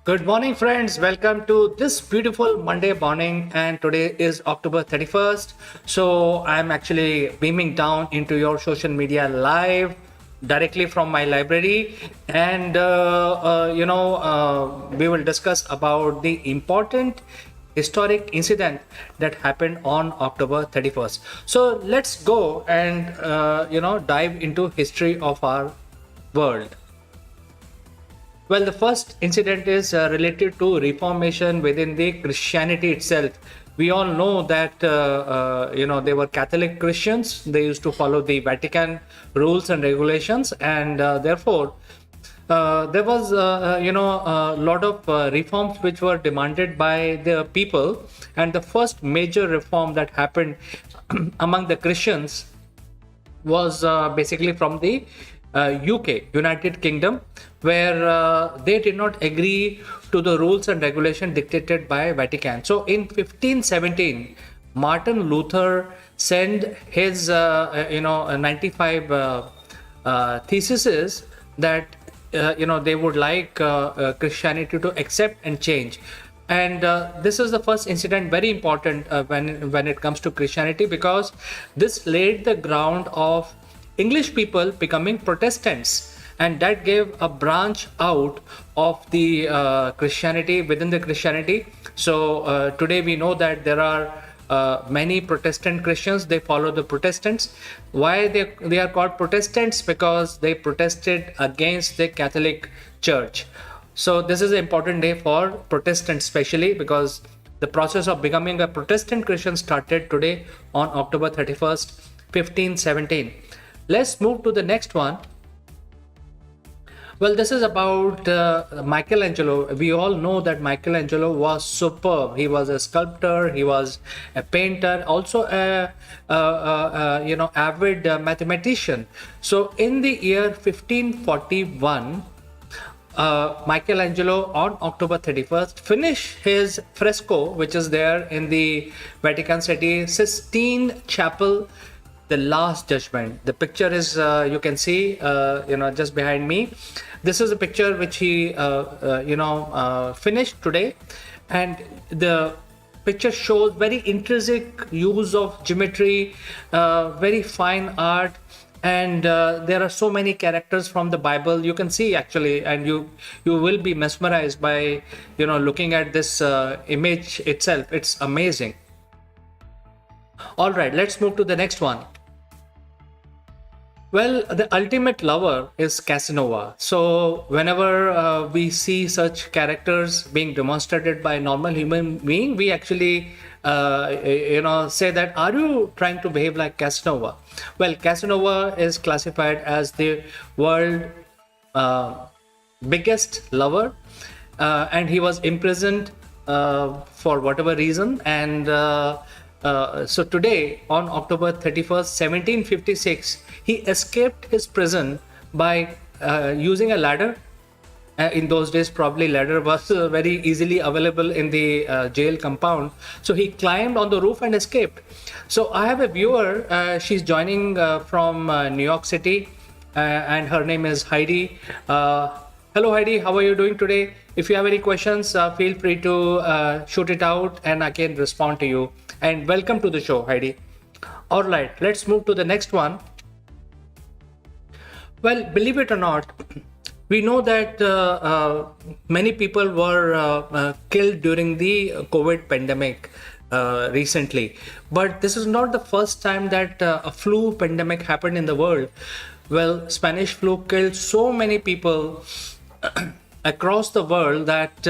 Good morning, friends. Welcome to this beautiful Monday morning. And today is October 31st. So I'm actually beaming down into your social media live directly from my library. And, we will discuss about the important historic incident that happened on October 31st. So let's go and, dive into history of our world. Well, the first incident is related to reformation within the Christianity itself. We all know that they were Catholic Christians. They used to follow the Vatican rules and regulations, and therefore there was a lot of reforms which were demanded by the people. And the first major reform that happened among the Christians was basically from the UK, United Kingdom, where they did not agree to the rules and regulation dictated by Vatican. So in 1517, Martin Luther sent his 95 theses that they would like Christianity to accept and change. And this is the first incident, very important when it comes to Christianity, because this laid the ground of English people becoming Protestants, and that gave a branch out of the Christianity within the Christianity. So today we know that there are many Protestant Christians. They follow the Protestants. Why they are called Protestants? Because they protested against the Catholic Church. So this is an important day for Protestants, especially because the process of becoming a Protestant Christian started today on October 31st, 1517. Let's move to the next one. Well, this is about Michelangelo. We all know that Michelangelo was superb. He was a sculptor, he was a painter, also a avid mathematician. So in the year 1541, Michelangelo on October 31st finished his fresco, which is there in the Vatican City Sistine Chapel, The Last Judgment. The picture is you can see just behind me. This is a picture which he finished today, and the picture shows very intrinsic use of geometry, very fine art, and there are so many characters from the Bible you can see actually, and you will be mesmerized by looking at this image itself. It's amazing. All right, let's move to the next one. Well, the ultimate lover is Casanova. So whenever we see such characters being demonstrated by a normal human being, we actually say that, are you trying to behave like Casanova? Well, Casanova is classified as the world biggest lover, and he was imprisoned for whatever reason. And so today, on October 31st, 1756, he escaped his prison by using a ladder. In those days, probably ladder was very easily available in the jail compound. So he climbed on the roof and escaped. So I have a viewer. She's joining from New York City, and her name is Heidi. Hello, Heidi. How are you doing today? If you have any questions, feel free to shoot it out, and I can respond to you. And welcome to the show, Heidi. All right, let's move to the next one. Well, believe it or not, we know that many people were killed during the COVID pandemic recently. But this is not the first time that a flu pandemic happened in the world. Well, Spanish flu killed so many people across the world that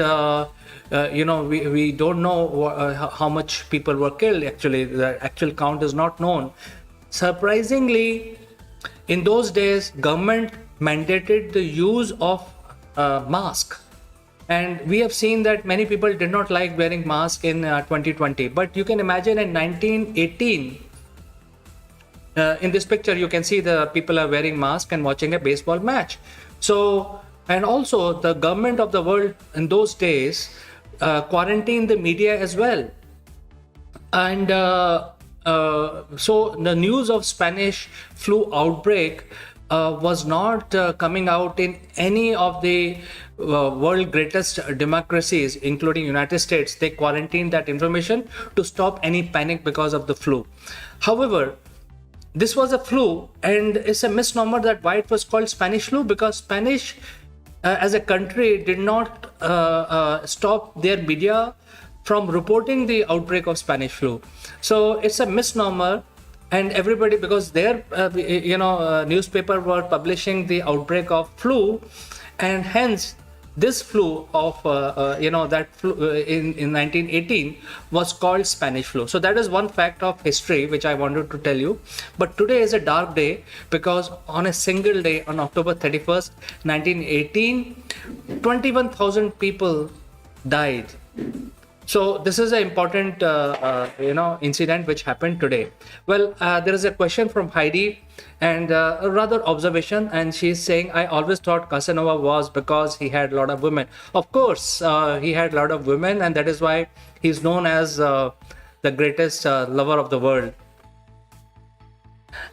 we don't know how much people were killed. Actually, the actual count is not known. Surprisingly, in those days, government mandated the use of mask, and we have seen that many people did not like wearing mask in 2020. But you can imagine in 1918, in this picture you can see the people are wearing mask and watching a baseball match. So, and also the government of the world in those days quarantined the media as well. And so the news of Spanish flu outbreak was not coming out in any of the world greatest democracies, including United States, they quarantined that information to stop any panic because of the flu. However, this was a flu, and it's a misnomer that why it was called Spanish flu, because Spanish as a country did not stop their media from reporting the outbreak of Spanish flu. So it's a misnomer, and everybody, because their newspaper were publishing the outbreak of flu, and hence this flu of that flu in 1918 was called Spanish flu. So that is one fact of history which I wanted to tell you. But today is a dark day, because on a single day, on October 31st 1918, 21,000 people died. So this is an important incident which happened today. Well, there is a question from Heidi, and a rather observation, and she's saying, I always thought Casanova was because he had a lot of women. Of course, he had a lot of women, and that is why he's known as the greatest lover of the world.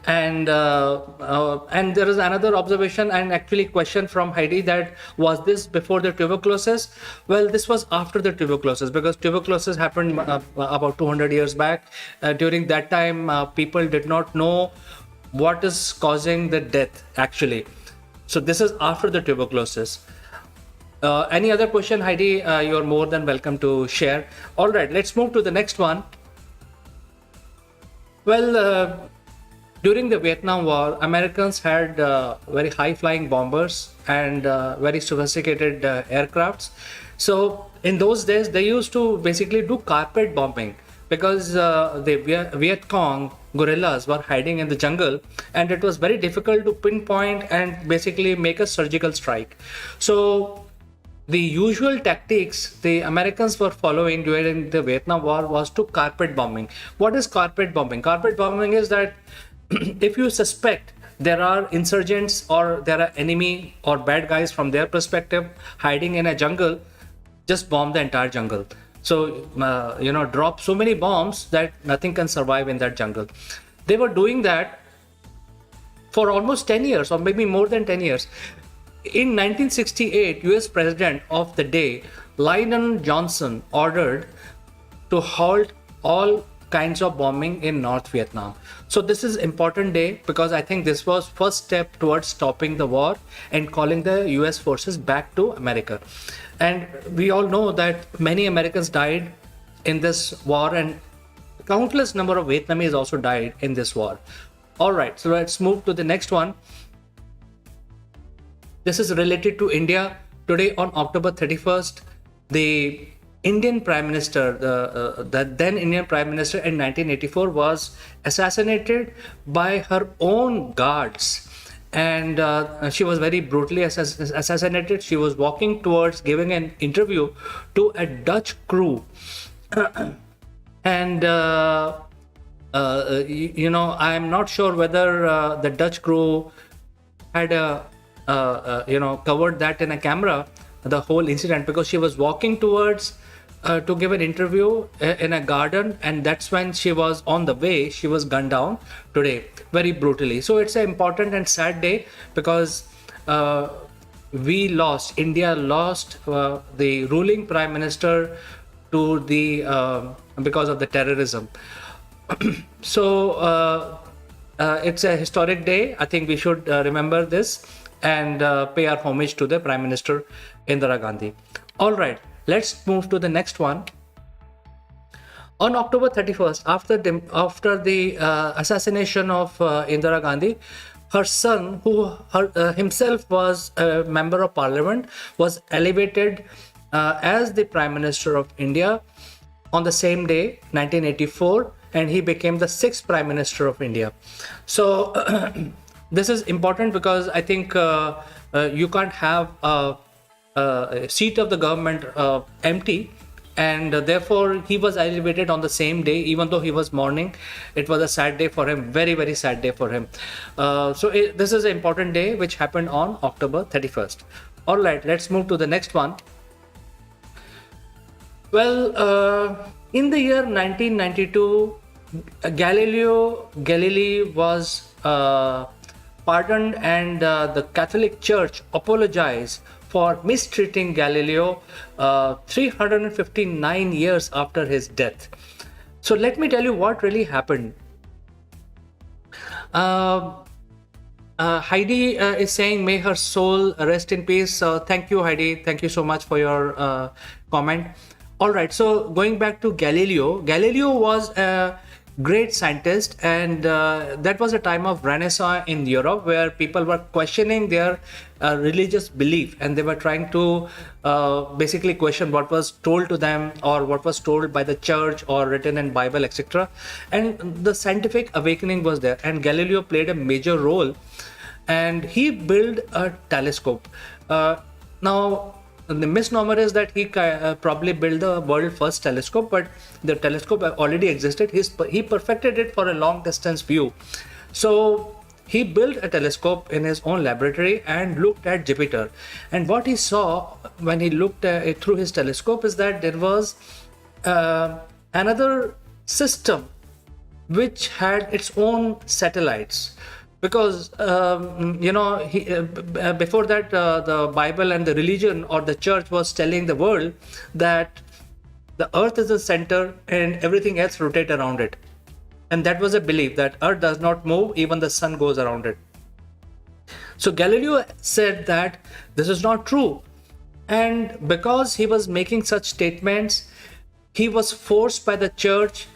And there is another observation and actually question from Heidi, that was this before the tuberculosis? Well, this was after the tuberculosis, because tuberculosis happened about 200 years back. During that time, people did not know what is causing the death actually. So this is after the tuberculosis. Any other question, Heidi? You're more than welcome to share. All right, let's move to the next one. Well, during the Vietnam War, Americans had very high-flying bombers and very sophisticated aircrafts. So in those days, they used to basically do carpet bombing, because the Viet Cong guerrillas were hiding in the jungle, and it was very difficult to pinpoint and basically make a surgical strike. So the usual tactics the Americans were following during the Vietnam War was to carpet bombing. What is carpet bombing? Carpet bombing is that if you suspect there are insurgents or there are enemy or bad guys from their perspective hiding in a jungle, just bomb the entire jungle. So, drop so many bombs that nothing can survive in that jungle. They were doing that for almost 10 years, or maybe more than 10 years. In 1968, US President of the day, Lyndon Johnson, ordered to halt all kinds of bombing in North Vietnam. So this is important day, because I think this was first step towards stopping the war and calling the US forces back to America. And we all know that many Americans died in this war, and countless number of Vietnamese also died in this war. All right, so let's move to the next one. This is related to India. Today on October 31st, the Indian Prime Minister, the then Indian Prime Minister in 1984, was assassinated by her own guards. And she was very brutally assassinated. She was walking towards giving an interview to a Dutch crew. And, I'm not sure whether the Dutch crew had covered that in a camera, the whole incident, because she was walking towards to give an interview in a garden, and that's when she was on the way, she was gunned down today very brutally. So it's an important and sad day, because India lost the ruling prime minister to the because of the terrorism. So it's a historic day. I think we should remember this and pay our homage to the Prime Minister Indira Gandhi. All right, let's move to the next one. On October 31st, after the assassination of Indira Gandhi, her son, who himself was a member of parliament, was elevated as the Prime Minister of India on the same day, 1984, and he became the 6th Prime Minister of India. So this is important, because I think you can't have a seat of the government empty, and therefore he was elevated on the same day, even though he was mourning. It was a sad day for him, very, very sad day for him. This is an important day which happened on October 31st. All right, let's move to the next one. Well, in the year 1992, Galileo Galilei was pardoned, and the Catholic Church apologized for mistreating Galileo 359 years after his death. So let me tell you what really happened. Heidi is saying, may her soul rest in peace. Thank you, Heidi. Thank you so much for your comment. All right, so going back to Galileo. Galileo was a great scientist, and that was a time of Renaissance in Europe where people were questioning their religious belief, and they were trying to basically question what was told to them or what was told by the church or written in Bible, etc. And the scientific awakening was there, and Galileo played a major role, and he built a telescope. Now the misnomer is that he probably built the world's first telescope, but the telescope already existed. He perfected it for a long distance view. So he built a telescope in his own laboratory and looked at Jupiter. And what he saw when he looked through his telescope is that there was another system which had its own satellites. Because before that, the Bible and the religion or the church was telling the world that the earth is the center and everything else rotates around it. And that was a belief that earth does not move, even the sun goes around it. So Galileo said that this is not true. And because he was making such statements, he was forced by the church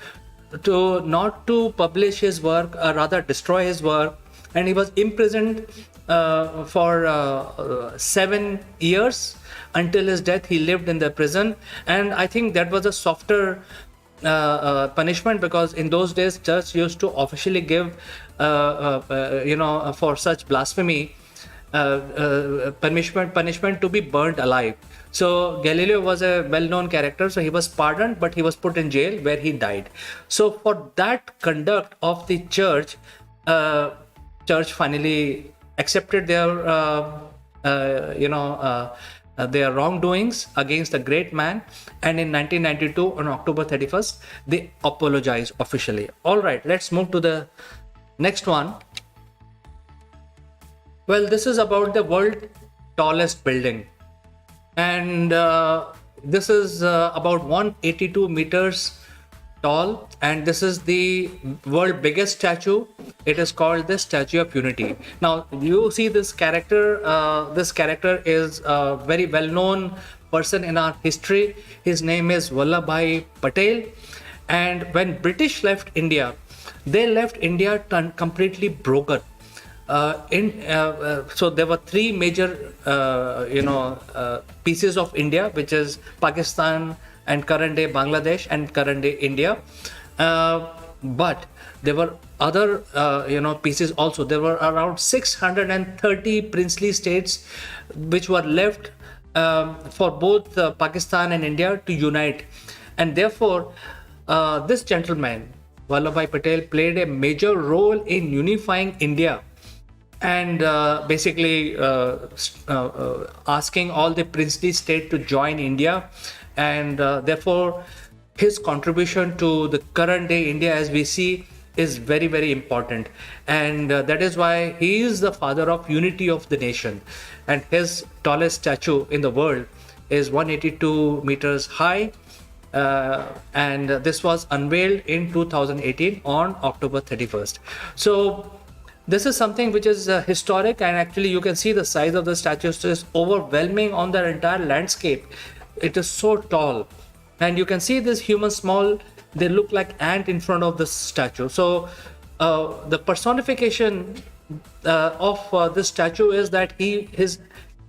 to not to publish his work, or rather destroy his work. And he was imprisoned for 7 years until his death. He lived in the prison, and I think that was a softer punishment, because in those days church used to officially give for such blasphemy punishment to be burnt alive. So Galileo was a well-known character, so he was pardoned, but he was put in jail where he died. So for that conduct of the church, church finally accepted their wrongdoings against the great man, and in 1992 on October 31st they apologized officially. All right, let's move to the next one. Well, this is about the world tallest building, and this is about 182 meters tall, and this is the world biggest statue. It is called the Statue of Unity. Now you see this character. This character is a very well-known person in our history. His name is Vallabhbhai Patel. And when British left India, they left India completely broken. So there were three major pieces of India, which is Pakistan and current day Bangladesh and current day India. But there were other pieces also. There were around 630 princely states which were left for both Pakistan and India to unite. And therefore this gentleman Vallabhbhai Patel played a major role in unifying India, and basically asking all the princely states to join India. And therefore his contribution to the current day India as we see is very, very important. And that is why he is the father of unity of the nation. And his tallest statue in the world is 182 meters high. And this was unveiled in 2018 on October 31st. So this is something which is historic, and actually you can see the size of the statue is overwhelming on the entire landscape. It is so tall, and you can see this human small. They look like ant in front of the statue. So the personification of this statue is that his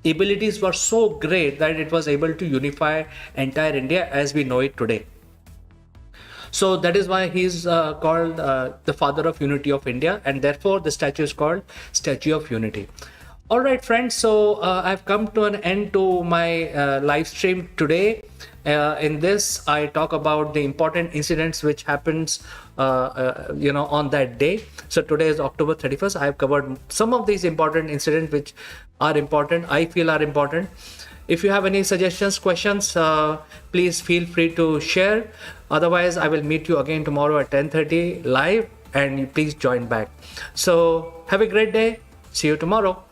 abilities were so great that it was able to unify entire India as we know it today. So that is why he's called the father of unity of India, and therefore the statue is called Statue of Unity. All right, friends. So I've come to an end to my live stream today. In this, I talk about the important incidents which happens, on that day. So today is October 31st. I have covered some of these important incidents which are important. I feel are important. If you have any suggestions, questions, please feel free to share. Otherwise, I will meet you again tomorrow at 10:30 live, and please join back. So have a great day. See you tomorrow.